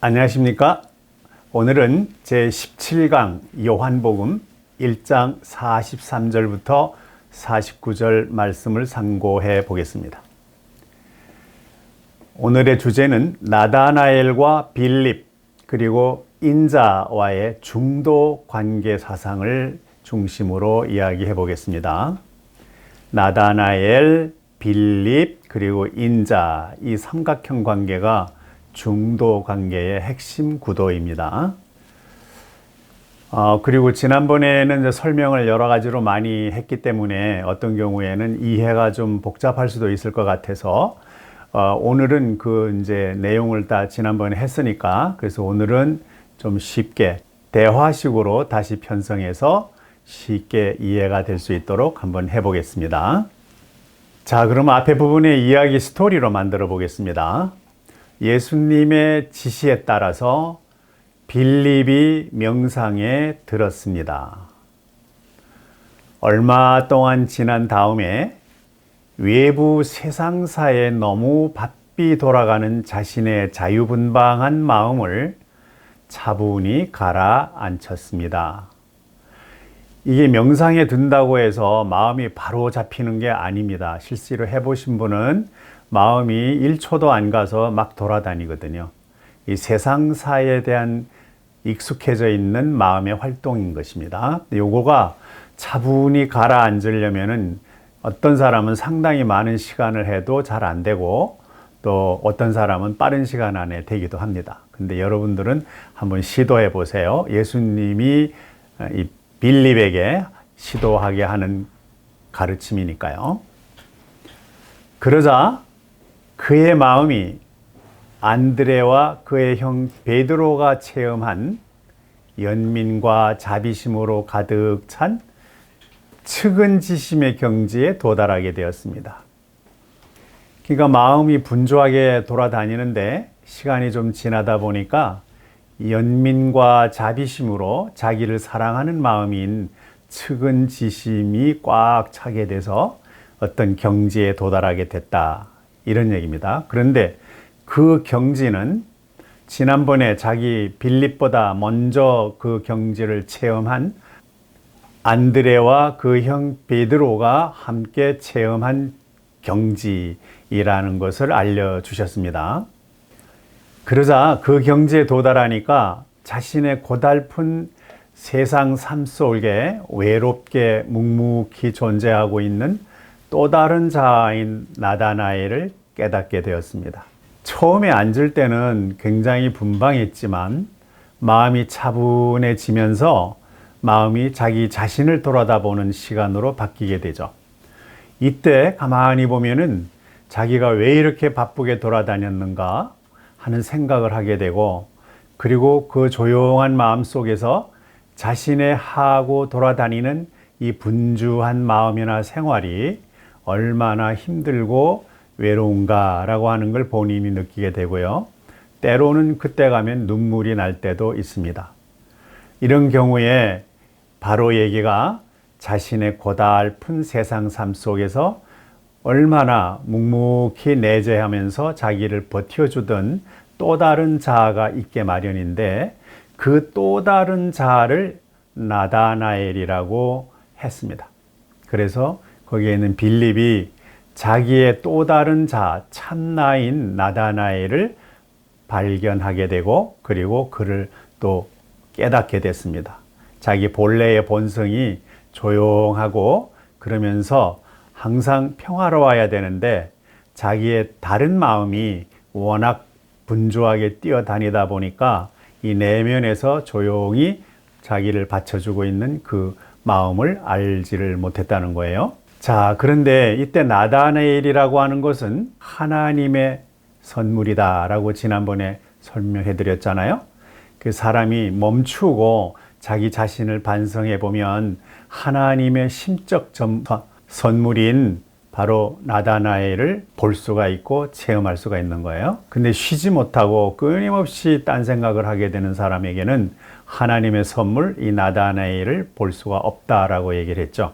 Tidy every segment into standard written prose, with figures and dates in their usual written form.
안녕하십니까? 오늘은 제17강 요한복음 1장 43절부터 49절 말씀을 상고해 보겠습니다. 오늘의 주제는 나다나엘과 빌립 그리고 인자와의 중도 관계 사상을 중심으로 이야기해 보겠습니다. 나다나엘, 빌립 그리고 인자, 이 삼각형 관계가 중도 관계의 핵심 구도입니다. 그리고 지난번에는 이제 설명을 여러 가지로 많이 했기 때문에 어떤 경우에는 이해가 좀 복잡할 수도 있을 것 같아서 오늘은 그 이제 내용을 다 지난번에 했으니까 그래서 오늘은 좀 쉽게 대화식으로 다시 편성해서 쉽게 이해가 될 수 있도록 한번 해보겠습니다. 자, 그럼 앞에 부분의 이야기 스토리로 만들어 보겠습니다. 예수님의 지시에 따라서 빌립이 명상에 들었습니다. 얼마 동안 지난 다음에 외부 세상사에 너무 바삐 돌아가는 자신의 자유분방한 마음을 차분히 가라앉혔습니다. 이게 명상에 든다고 해서 마음이 바로 잡히는 게 아닙니다. 실제로 해보신 분은 마음이 1초도 안 가서 막 돌아다니거든요. 이 세상사에 대한 익숙해져 있는 마음의 활동인 것입니다. 요거가 차분히 가라앉으려면은 어떤 사람은 상당히 많은 시간을 해도 잘 안 되고 또 어떤 사람은 빠른 시간 안에 되기도 합니다. 근데 여러분들은 한번 시도해 보세요. 예수님이 이 빌립에게 시도하게 하는 가르침이니까요. 그러자 그의 마음이 안드레와 그의 형 베드로가 체험한 연민과 자비심으로 가득 찬 측은지심의 경지에 도달하게 되었습니다. 그러니까 마음이 분주하게 돌아다니는데 시간이 좀 지나다 보니까 연민과 자비심으로 자기를 사랑하는 마음인 측은지심이 꽉 차게 돼서 어떤 경지에 도달하게 됐다. 이런 얘기입니다. 그런데 그 경지는 지난번에 자기 빌립보다 먼저 그 경지를 체험한 안드레와 그 형 베드로가 함께 체험한 경지이라는 것을 알려주셨습니다. 그러자 그 경지에 도달하니까 자신의 고달픈 세상 삶 속에 외롭게 묵묵히 존재하고 있는 또 다른 자아인 나다나엘을 깨닫게 되었습니다. 처음에 앉을 때는 굉장히 분방했지만 마음이 차분해지면서 마음이 자기 자신을 돌아다보는 시간으로 바뀌게 되죠. 이때 가만히 보면은 자기가 왜 이렇게 바쁘게 돌아다녔는가 하는 생각을 하게 되고 그리고 그 조용한 마음 속에서 자신의 하고 돌아다니는 이 분주한 마음이나 생활이 얼마나 힘들고 외로운가라고 하는 걸 본인이 느끼게 되고요. 때로는 그때 가면 눈물이 날 때도 있습니다. 이런 경우에 바로 얘기가 자신의 고달픈 세상 삶 속에서 얼마나 묵묵히 내재하면서 자기를 버텨주던 또 다른 자아가 있게 마련인데 그 또 다른 자아를 나다나엘이라고 했습니다. 그래서 거기에 있는 빌립이 자기의 또 다른 자아, 참나인 나다나엘을 발견하게 되고 그리고 그를 또 깨닫게 됐습니다. 자기 본래의 본성이 조용하고 그러면서 항상 평화로워야 되는데 자기의 다른 마음이 워낙 분주하게 뛰어다니다 보니까 이 내면에서 조용히 자기를 받쳐주고 있는 그 마음을 알지를 못했다는 거예요. 자, 그런데 이때 나다나엘이라고 하는 것은 하나님의 선물이다라고 지난번에 설명해 드렸잖아요. 그 사람이 멈추고 자기 자신을 반성해 보면 하나님의 심적 선물인 바로 나다나엘을 볼 수가 있고 체험할 수가 있는 거예요. 근데 쉬지 못하고 끊임없이 딴 생각을 하게 되는 사람에게는 하나님의 선물, 이 나다나엘을 볼 수가 없다라고 얘기를 했죠.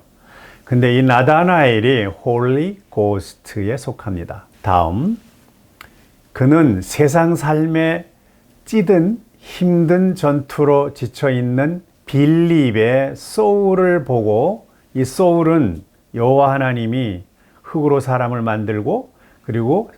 근데 이 나다나엘이 홀리 고스트에 속합니다. 다음, 그는 세상 삶의 찌든 힘든 전투로 지쳐있는 빌립의 소울을 보고, 이 소울은 여호와 하나님이 흙으로 사람을 만들고 그리고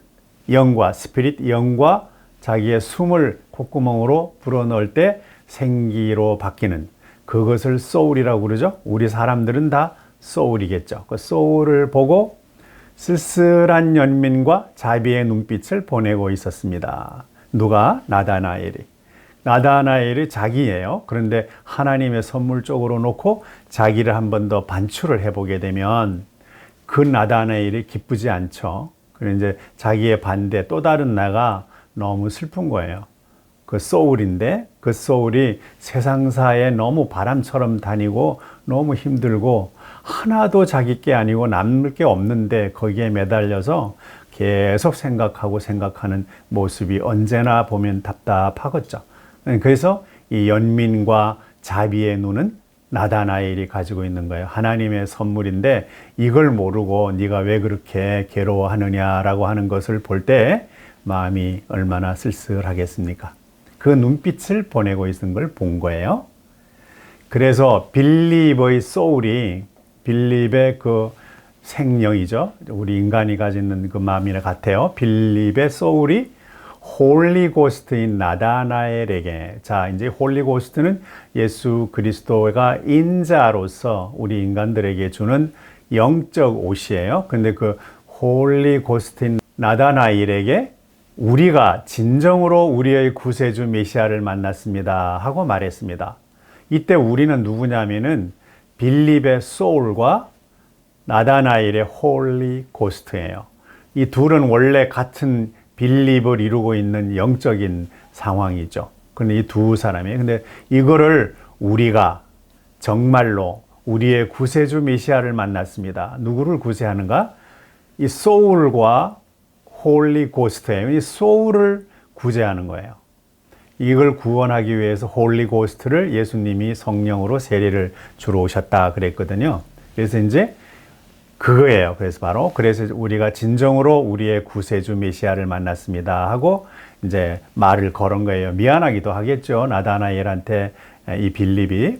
영과 스피릿, 영과 자기의 숨을 콧구멍으로 불어넣을 때 생기로 바뀌는, 그것을 소울이라고 그러죠. 우리 사람들은 다 소울이겠죠. 그 소울을 보고 쓸쓸한 연민과 자비의 눈빛을 보내고 있었습니다. 누가? 나다나엘이. 나다나엘이 자기예요. 그런데 하나님의 선물 쪽으로 놓고 자기를 한 번 더 반출을 해보게 되면 그 나다나엘이 기쁘지 않죠. 그래서 이제 자기의 반대 또 다른 나가 너무 슬픈 거예요. 그 소울인데 그 소울이 세상사에 너무 바람처럼 다니고 너무 힘들고 하나도 자기 게 아니고 남을 게 없는데 거기에 매달려서 계속 생각하는 모습이 언제나 보면 답답하겠죠. 그래서 이 연민과 자비의 눈은 나다나엘이 가지고 있는 거예요. 하나님의 선물인데 이걸 모르고 네가 왜 그렇게 괴로워하느냐라고 하는 것을 볼 때 마음이 얼마나 쓸쓸하겠습니까? 그 눈빛을 보내고 있는 걸 본 거예요. 그래서 빌립의 소울이, 빌립의 그 생명이죠. 우리 인간이 가지는 그 마음이랑 같아요. 빌립의 소울이 홀리고스트인 나다나엘에게, 자, 이제 홀리고스트는 예수 그리스도가 인자로서 우리 인간들에게 주는 영적 옷이에요. 근데 그 홀리고스트인 나다나엘에게 우리가 진정으로 우리의 구세주 메시아를 만났습니다 하고 말했습니다. 이때 우리는 누구냐면은 빌립의 소울과 나다나엘의 홀리고스트예요. 이 둘은 원래 같은 빌립을 이루고 있는 영적인 상황이죠. 근데 이 두 사람이, 근데 이거를 우리가 정말로 우리의 구세주 메시아를 만났습니다. 누구를 구세하는가? 이 소울과 홀리 고스트예요. 이 소울을 구제하는 거예요. 이걸 구원하기 위해서 홀리 고스트를 예수님이 성령으로 세례를 주러 오셨다 그랬거든요. 그래서 이제 그거예요. 그래서 바로 그래서 우리가 진정으로 우리의 구세주 메시아를 만났습니다 하고 이제 말을 걸은 거예요. 미안하기도 하겠죠. 나다나엘한테 이 빌립이.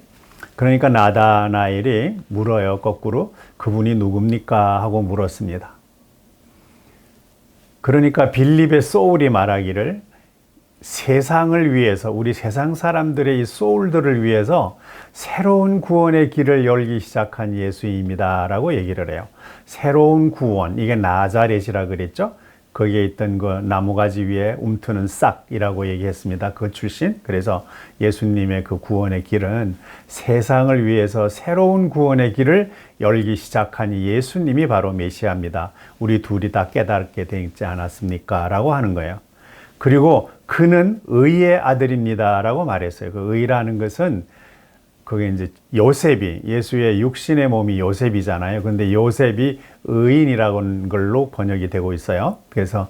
그러니까 나다나엘이 물어요. 거꾸로 그분이 누굽니까 하고 물었습니다. 그러니까 빌립의 소울이 말하기를 세상을 위해서, 우리 세상 사람들의 이 소울들을 위해서 새로운 구원의 길을 열기 시작한 예수입니다 라고 얘기를 해요. 새로운 구원, 이게 나자렛이라 그랬죠. 거기에 있던 그 나무가지 위에 움트는 싹이라고 얘기했습니다. 그 출신. 그래서 예수님의 그 구원의 길은 세상을 위해서 새로운 구원의 길을 열기 시작한 예수님이 바로 메시아입니다. 우리 둘이 다 깨닫게 되지 않았습니까? 라고 하는 거예요. 그리고 그는 의의 아들입니다 라고 말했어요. 그 의라는 것은 그게 이제 요셉이, 예수의 육신의 몸이 요셉이잖아요. 근데 요셉이 의인이라고 하는 걸로 번역이 되고 있어요. 그래서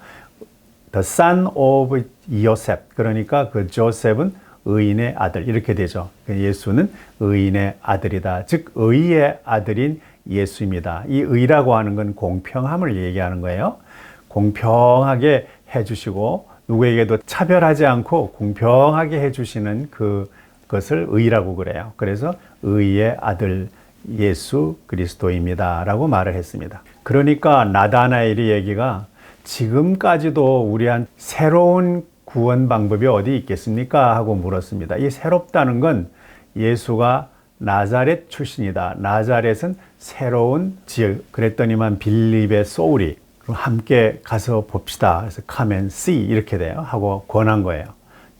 the son of Joseph, 그러니까 그 조셉은 의인의 아들, 이렇게 되죠. 예수는 의인의 아들이다. 즉 의의 아들인 예수입니다. 이 의라고 하는 건 공평함을 얘기하는 거예요. 공평하게 해주시고 누구에게도 차별하지 않고 공평하게 해주시는 그것을 의라고 그래요. 그래서 의의 아들 예수 그리스도입니다 라고 말을 했습니다. 그러니까 나다나엘의 얘기가 지금까지도 우리한 새로운 구원 방법이 어디 있겠습니까? 하고 물었습니다. 이 새롭다는 건 예수가 나자렛 출신이다. 나자렛은 새로운 지역. 그랬더니만 빌립의 소울이 함께 가서 봅시다. 그래서 come and see 이렇게 돼요. 하고 권한 거예요.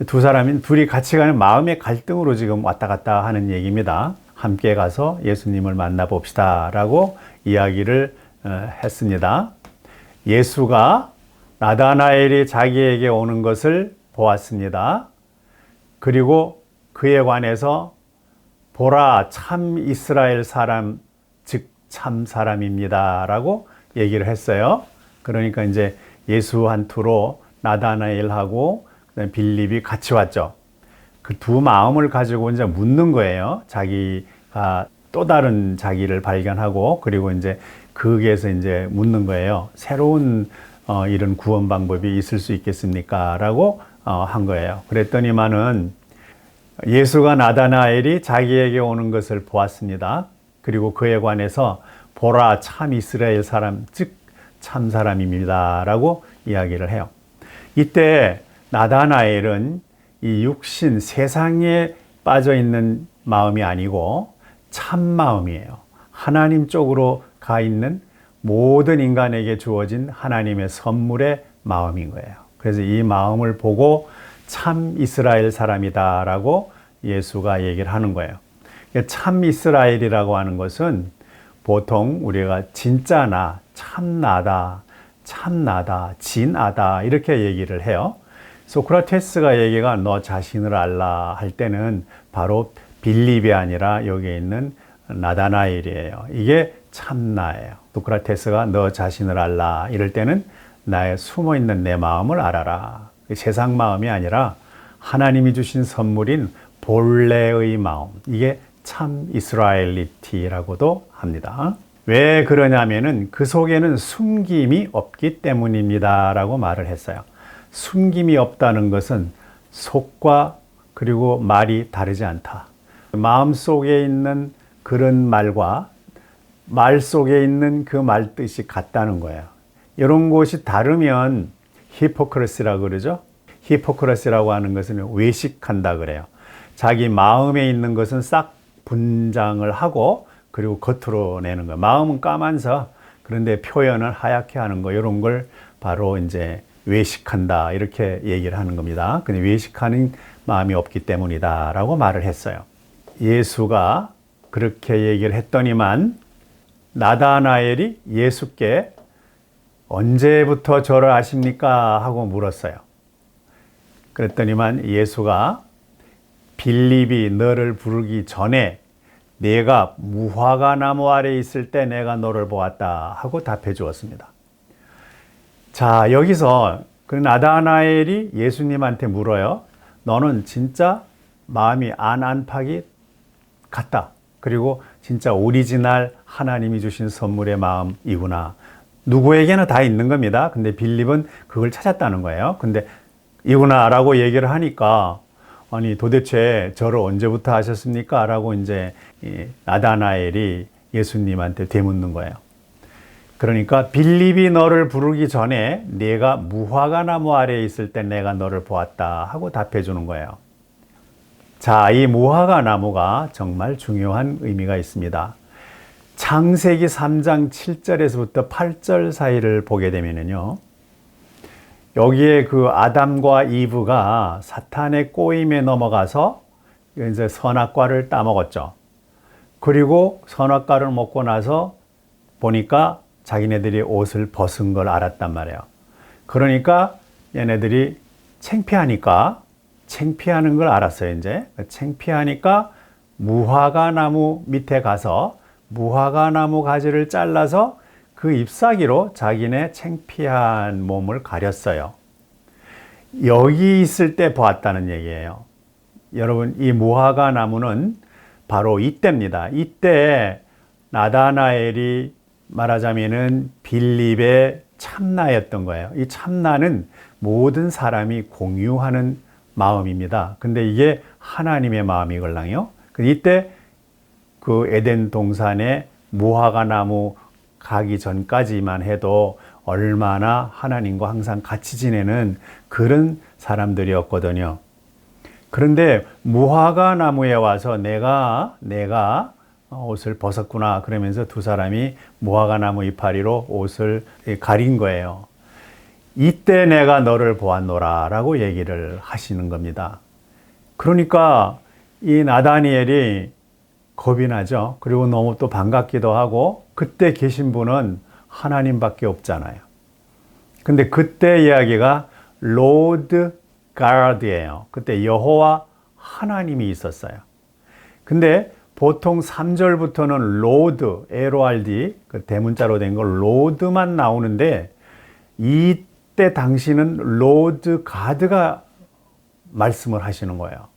두 사람이 둘이 같이 가는 마음의 갈등으로 지금 왔다 갔다 하는 얘기입니다. 함께 가서 예수님을 만나봅시다 라고 이야기를 했습니다. 예수가 나다나엘이 자기에게 오는 것을 보았습니다. 그리고 그에 관해서 보라 참 이스라엘 사람 즉 참 사람입니다 라고 얘기를 했어요. 그러니까 이제 예수 한 투로 나다나엘하고 빌립이 같이 왔죠. 그 두 마음을 가지고 이제 묻는 거예요. 자기가 또 다른 자기를 발견하고 그리고 이제 거기에서 이제 묻는 거예요. 새로운 이런 구원 방법이 있을 수 있겠습니까? 라고 한 거예요. 그랬더니만은 예수가 나다나엘이 자기에게 오는 것을 보았습니다. 그리고 그에 관해서 보라 참 이스라엘 사람 즉 참 사람입니다 라고 이야기를 해요. 이때 나다나엘은 이 육신 세상에 빠져 있는 마음이 아니고 참 마음이에요. 하나님 쪽으로 가 있는 모든 인간에게 주어진 하나님의 선물의 마음인 거예요. 그래서 이 마음을 보고 참 이스라엘 사람이다 라고 예수가 얘기를 하는 거예요. 참 이스라엘이라고 하는 것은 보통 우리가 진짜나 참나다, 참나다, 진하다 이렇게 얘기를 해요. 소크라테스가 얘기가 너 자신을 알라 할 때는 바로 빌립이 아니라 여기에 있는 나다나엘이에요. 이게 참나예요. 소크라테스가 너 자신을 알라 이럴 때는 나의 숨어있는 내 마음을 알아라. 세상 마음이 아니라 하나님이 주신 선물인 본래의 마음. 이게 참 이스라엘리티라고도 합니다. 왜 그러냐면은 그 속에는 숨김이 없기 때문입니다 라고 말을 했어요. 숨김이 없다는 것은 속과 그리고 말이 다르지 않다. 마음 속에 있는 그런 말과 말 속에 있는 그 말 뜻이 같다는 거예요. 이런 것이 다르면 히포크레시라고 그러죠. 히포크레시라고 하는 것은 외식한다 그래요. 자기 마음에 있는 것은 싹 분장을 하고 그리고 겉으로 내는 거예요. 마음은 까만서 그런데 표현을 하얗게 하는 거 이런 걸 바로 이제 외식한다 이렇게 얘기를 하는 겁니다. 근데 외식하는 마음이 없기 때문이다라고 말을 했어요. 예수가 그렇게 얘기를 했더니만 나다나엘이 예수께 언제부터 저를 아십니까? 하고 물었어요. 그랬더니만 예수가 빌립이 너를 부르기 전에 내가 무화과 나무 아래 있을 때 내가 너를 보았다 하고 답해 주었습니다. 자, 여기서 그 나다나엘이 예수님한테 물어요. 너는 진짜 마음이 안팎이 같다. 그리고 진짜 오리지널 하나님이 주신 선물의 마음이구나. 누구에게나 다 있는 겁니다. 근데 빌립은 그걸 찾았다는 거예요. 근데 이구나 라고 얘기를 하니까 아니 도대체 저를 언제부터 아셨습니까? 라고 이제 나다나엘이 예수님한테 되묻는 거예요. 그러니까 빌립이 너를 부르기 전에 네가 무화과 나무 아래에 있을 때 내가 너를 보았다 하고 답해 주는 거예요. 자, 이 무화과 나무가 정말 중요한 의미가 있습니다. 창세기 3장 7절에서부터 8절 사이를 보게 되면요. 여기에 그 아담과 이브가 사탄의 꼬임에 넘어가서 이제 선악과를 따먹었죠. 그리고 선악과를 먹고 나서 보니까 자기네들이 옷을 벗은 걸 알았단 말이에요. 그러니까 얘네들이 창피하는 걸 알았어요, 이제. 창피하니까 무화과 나무 밑에 가서 무화과 나무 가지를 잘라서 그 잎사귀로 자기네 창피한 몸을 가렸어요. 여기 있을 때 보았다는 얘기예요. 여러분, 이 무화과 나무는 바로 이때입니다. 이때 나다나엘이 말하자면은 빌립의 참나였던 거예요. 이 참나는 모든 사람이 공유하는 마음입니다. 근데 이게 하나님의 마음이걸랑요. 이때 그 에덴 동산에 무화과 나무 가기 전까지만 해도 얼마나 하나님과 항상 같이 지내는 그런 사람들이었거든요. 그런데 무화과 나무에 와서 내가 옷을 벗었구나 그러면서 두 사람이 무화과 나무 이파리로 옷을 가린 거예요. 이때 내가 너를 보았노라 라고 얘기를 하시는 겁니다. 그러니까 이 나다니엘이 겁이 나죠. 그리고 너무 또 반갑기도 하고 그때 계신 분은 하나님밖에 없잖아요. 근데 그때 이야기가 Lord God이에요. 그때 여호와 하나님이 있었어요. 근데 보통 3절부터는 Lord, Lord, 그 대문자로 된 걸 Lord만 나오는데 이때 당시는 Lord God가 말씀을 하시는 거예요.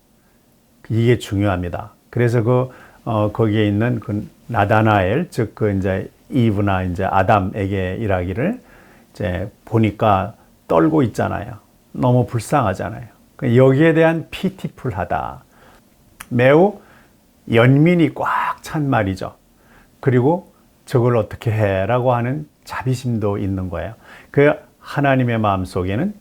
이게 중요합니다. 그래서 거기에 있는 그 나다나엘, 즉 그 이제 이브나 이제 아담에게 일하기를 이제 보니까 떨고 있잖아요. 너무 불쌍하잖아요. 여기에 대한 피티풀하다. 매우 연민이 꽉 찬 말이죠. 그리고 저걸 어떻게 해? 라고 하는 자비심도 있는 거예요. 그 하나님의 마음속에는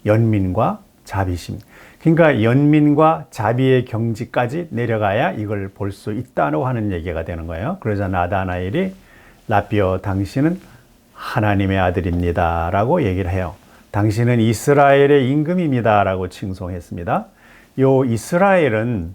연민과 자비심. 그러니까 연민과 자비의 경지까지 내려가야 이걸 볼 수 있다고 하는 얘기가 되는 거예요. 그러자 나다나엘이 라비어 당신은 하나님의 아들입니다. 라고 얘기를 해요. 당신은 이스라엘의 임금입니다. 라고 칭송했습니다. 요 이스라엘은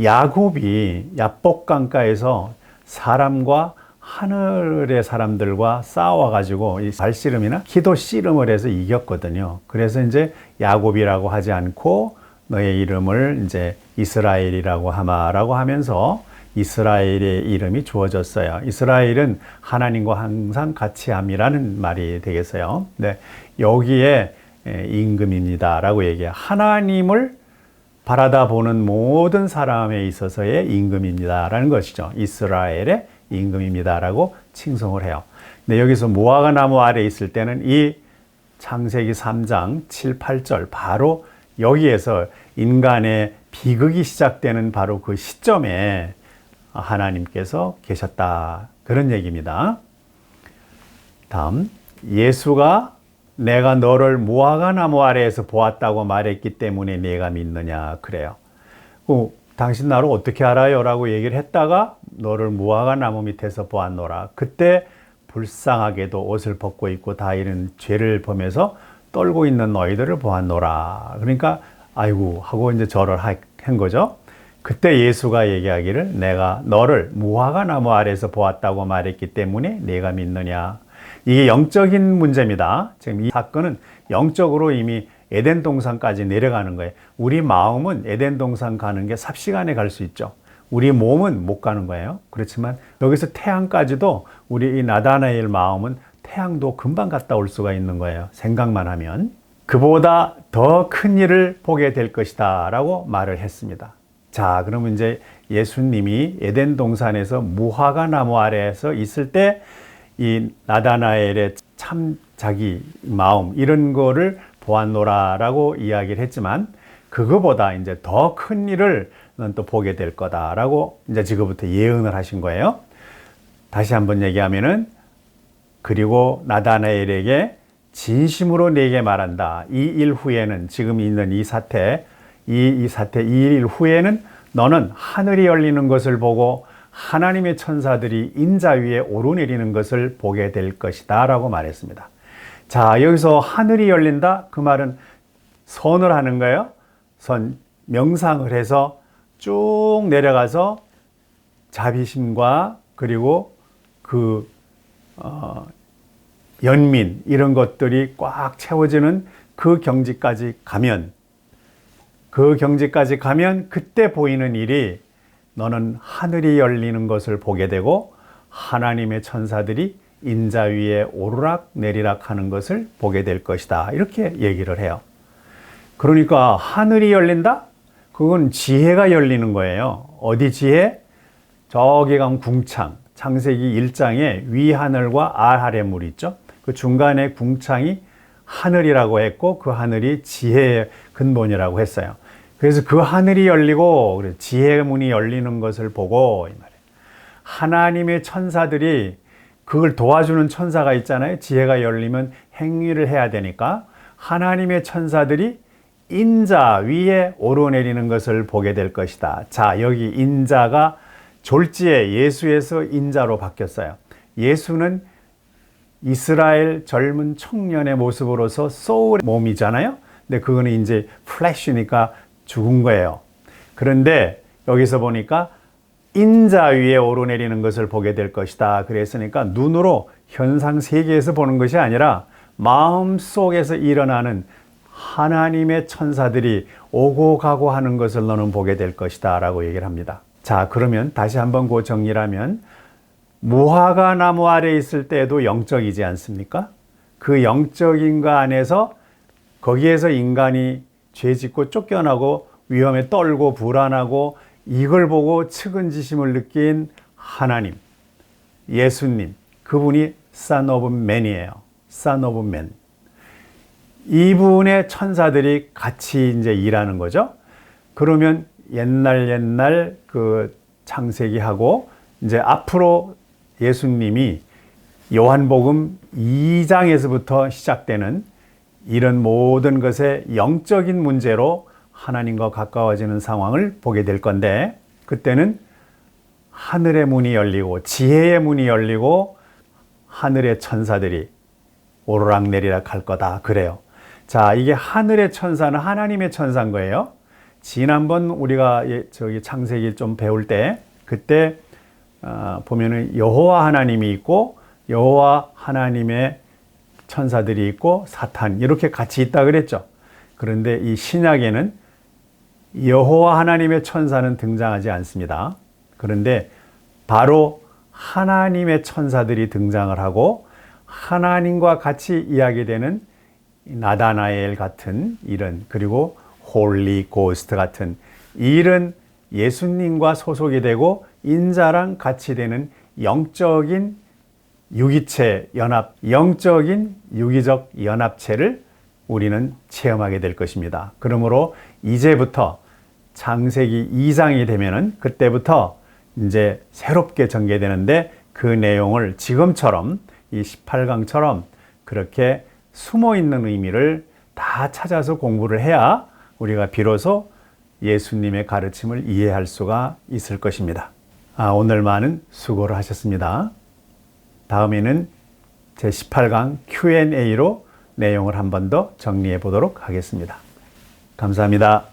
야곱이 야복강가에서 사람과 하늘의 사람들과 싸워가지고 이 발씨름이나 기도 씨름을 해서 이겼거든요. 그래서 이제 야곱이라고 하지 않고 너의 이름을 이제 이스라엘이라고 하마라고 하면서 이스라엘의 이름이 주어졌어요. 이스라엘은 하나님과 항상 같이 함이라는 말이 되겠어요. 네, 여기에 임금입니다라고 얘기해요. 하나님을 바라다 보는 모든 사람에 있어서의 임금입니다라는 것이죠. 이스라엘의 임금입니다라고 칭송을 해요. 근데 여기서 무화과 나무 아래 있을 때는 이 창세기 3장 7, 8절 바로 여기에서 인간의 비극이 시작되는 바로 그 시점에 하나님께서 계셨다. 그런 얘기입니다. 다음, 예수가 내가 너를 무화과 나무 아래에서 보았다고 말했기 때문에 네가 믿느냐 그래요. 당신 나를 어떻게 알아요? 라고 얘기를 했다가 너를 무화과 나무 밑에서 보았노라. 그때 불쌍하게도 옷을 벗고 있고 다 이런 죄를 범해서 떨고 있는 너희들을 보았노라. 그러니까 아이고 하고 이제 절을 한 거죠. 그때 예수가 얘기하기를 내가 너를 무화과 나무 아래에서 보았다고 말했기 때문에 네가 믿느냐. 이게 영적인 문제입니다. 지금 이 사건은 영적으로 이미 에덴 동산까지 내려가는 거예요. 우리 마음은 에덴 동산 가는 게 삽시간에 갈 수 있죠. 우리 몸은 못 가는 거예요. 그렇지만 여기서 태양까지도 우리 이 나다나엘 마음은 태양도 금방 갔다 올 수가 있는 거예요. 생각만 하면. 그보다 더 큰 일을 보게 될 것이다 라고 말을 했습니다. 자, 그러면 이제 예수님이 에덴 동산에서 무화과 나무 아래에서 있을 때 이 나다나엘의 참 자기 마음 이런 거를 보았노라라고 이야기를 했지만 그거보다 이제 더 큰 일을 넌 또 보게 될 거다라고 이제 지금부터 예언을 하신 거예요. 다시 한번 얘기하면은 그리고 나다나엘에게 진심으로 내게 말한다. 이 일 후에는 지금 있는 이 사태 이 일 후에는 너는 하늘이 열리는 것을 보고 하나님의 천사들이 인자 위에 오르내리는 것을 보게 될 것이다 라고 말했습니다. 자, 여기서 하늘이 열린다? 그 말은 선을 하는 거예요. 명상을 해서 쭉 내려가서 자비심과 그리고 연민 이런 것들이 꽉 채워지는 그 경지까지 가면 그때 보이는 일이 너는 하늘이 열리는 것을 보게 되고 하나님의 천사들이 인자 위에 오르락 내리락 하는 것을 보게 될 것이다. 이렇게 얘기를 해요. 그러니까 하늘이 열린다? 그건 지혜가 열리는 거예요. 어디 지혜? 저기 간 궁창. 창세기 1장에 위하늘과 아하레물이 있죠. 그 중간에 궁창이 하늘이라고 했고 그 하늘이 지혜의 근본이라고 했어요. 그래서 그 하늘이 열리고 지혜의 문이 열리는 것을 보고 이 말이에요. 하나님의 천사들이 그걸 도와주는 천사가 있잖아요. 지혜가 열리면 행위를 해야 되니까 하나님의 천사들이 인자 위에 오르내리는 것을 보게 될 것이다. 자, 여기 인자가 졸지에 예수에서 인자로 바뀌었어요. 예수는 이스라엘 젊은 청년의 모습으로서 소울의 몸이잖아요. 근데 그거는 이제 플래시니까 죽은 거예요. 그런데 여기서 보니까 인자 위에 오르내리는 것을 보게 될 것이다. 그랬으니까 눈으로 현상 세계에서 보는 것이 아니라 마음 속에서 일어나는 하나님의 천사들이 오고 가고 하는 것을 너는 보게 될 것이다 라고 얘기를 합니다. 자, 그러면 다시 한번 그 정리를 하면 무화과 나무 아래 있을 때도 영적이지 않습니까? 그 영적인 거 안에서 거기에서 인간이 죄 짓고 쫓겨나고 위험에 떨고 불안하고 이걸 보고 측은지심을 느낀 하나님, 예수님, 그분이 Son of Man이에요. Son of Man. 이분의 천사들이 같이 이제 일하는 거죠. 그러면 옛날 그 창세기하고 이제 앞으로 예수님이 요한복음 2장에서부터 시작되는 이런 모든 것의 영적인 문제로 하나님과 가까워지는 상황을 보게 될 건데, 그때는 하늘의 문이 열리고 지혜의 문이 열리고 하늘의 천사들이 오르락내리락 할 거다 그래요. 자, 이게 하늘의 천사는 하나님의 천사인 거예요. 지난번 우리가 저기 창세기 좀 배울 때 그때 보면은 여호와 하나님이 있고 여호와 하나님의 천사들이 있고 사탄 이렇게 같이 있다 그랬죠. 그런데 이 신약에는 여호와 하나님의 천사는 등장하지 않습니다. 그런데 바로 하나님의 천사들이 등장을 하고 하나님과 같이 이야기되는 나다나엘 같은 이런, 그리고 홀리 고스트 같은 이런 예수님과 소속이 되고 인자랑 같이 되는 영적인 유기체 연합, 영적인 유기적 연합체를 우리는 체험하게 될 것입니다. 그러므로 이제부터 창세기 2장이 되면은 그때부터 이제 새롭게 전개되는데, 그 내용을 지금처럼 이 18강처럼 그렇게 숨어 있는 의미를 다 찾아서 공부를 해야 우리가 비로소 예수님의 가르침을 이해할 수가 있을 것입니다. 오늘 많은 수고를 하셨습니다. 다음에는 제 18강 Q&A로 내용을 한 번 더 정리해 보도록 하겠습니다. 감사합니다.